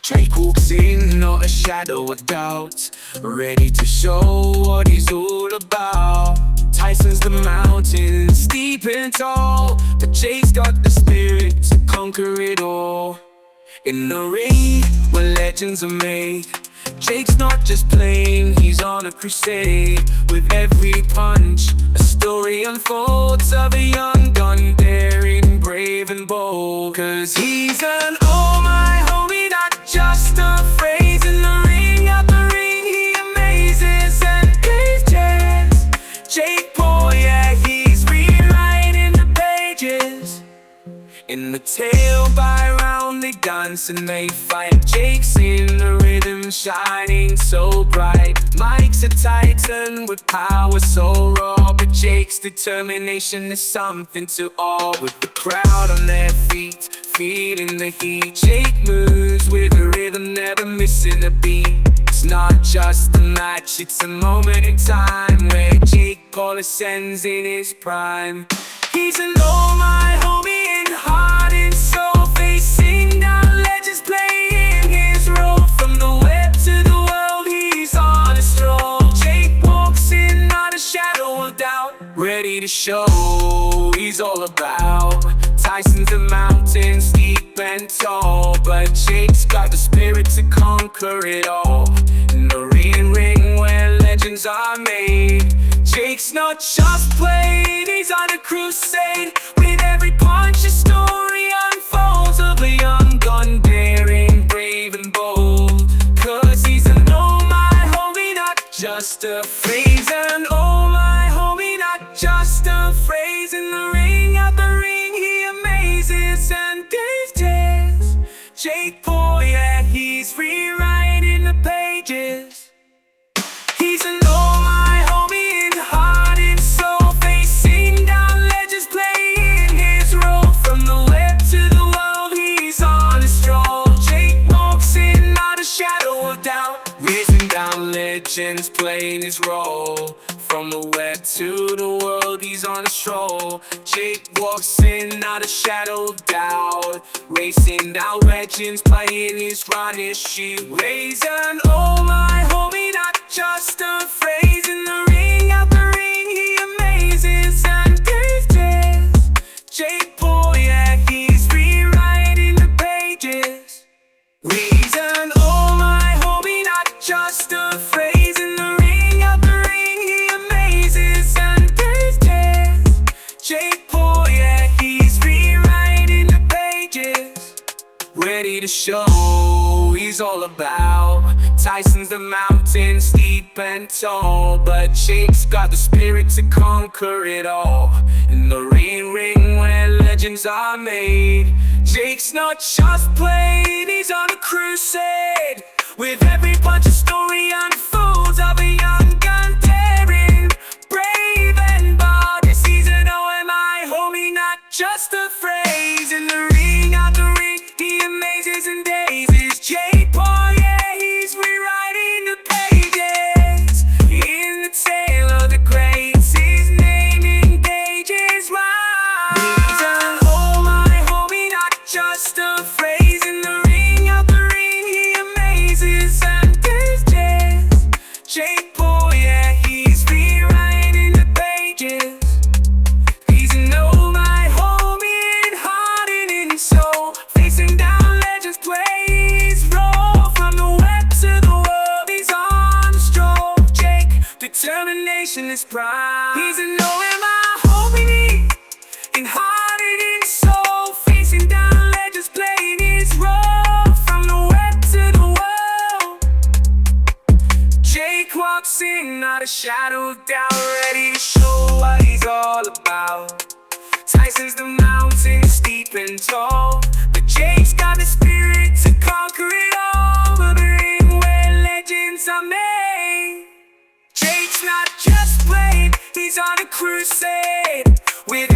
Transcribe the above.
Jake walks in, not a shadow of doubt, ready to show what he's all about. Tyson's the mountain, steep and tall, but Jake's got the spirit to conquer it all. In the ring, where legends are made, Jake's not just playing, he's on a crusade. With every punch, a story unfolds of a young gun, daring, brave and bold. Cause he's an oh my homie, not just a phrase. In the ring, out the ring, he amazes and cages. Jake boy, yeah, he's rewriting the pages. In the tail by round they dance and they fight. Jake's in the rhythm, shining so bright. Mike's a titan with power so raw, but Jake's determination is something to awe. With the crowd on their feet, feeling the heat, Jake moves with a rhythm, never missing a beat. It's not just a match, it's a moment in time where Jake Paul ascends in his prime. He's an oh my homie in heart and soul, facing down legends, playing his role. From the web to the world, he's on a stroll. Jake walks in, not a shadow of doubt, ready to show he's all about. Tyson's a mountain, steep and tall, but Jake's got the spirit to conquer it all. In the ring where legends are made, Jake's not just playing, he's on a crusade. With every punch a story unfolds of a young gun, daring, brave and bold. Cause he's an oh my homie, not just a phrase. An oh my homie, not just a phrase. In the ring, out the ring, he amazes and cages. Jake boy, yeah, he's rewriting the pages. He's an oh my homie in heart and soul, facing down legends, playing his role. From the web to the world, he's on a stroll. Jake walks in, not a shadow of doubt, risen down legends, playing his role. From the web to the world, he's on a stroll. Jake walks in, not a shadow of doubt, racing down legends, playing his run, his shield. Raise an oh my homie, not just a phrase. In the ring, out the ring, he amazes and cages. Jake boy, yeah, he's rewriting the pages. Reason, oh my homie, not just a phrase. In the ring, out the ring, he amazes and cages. Jake boy, yeah, he's rewriting the pages, ready to show he's all about. Tyson's the mountain, steep and tall, but Jake's got the spirit to conquer it all. In the ring where legends are made, Jake's not just playing, he's on a crusade. With every punch a story unfolds of a young gun, daring, brave and bold. Yes, he's an OMI homie, not just a phrase. In the ring, out the ring, he amazes and dazes. Jake Paul, yeah, he's rewriting the pages. In the tale of the greats, his name engages wide. He's an oh my homie, not just a phrase. In the ring, out the ring, he amazes and cages. Jake Paul, yeah, he's rewriting the pages. He's an oh my homie in heart and in soul, facing down legends, play his role. From the web to the world, he's on the stroll. Jake, determination is prime. He's an OMI homie in heart and in soul, facing down legends, playing his role. From the web to the world, Jake walks in, not a shadow of doubt, ready to show what he's all about. Tyson's the mountain, steep and tall, but Jake's got the spirit to conquer it all. The ring where legends are made, Jake's not just playing, he's on a crusade. With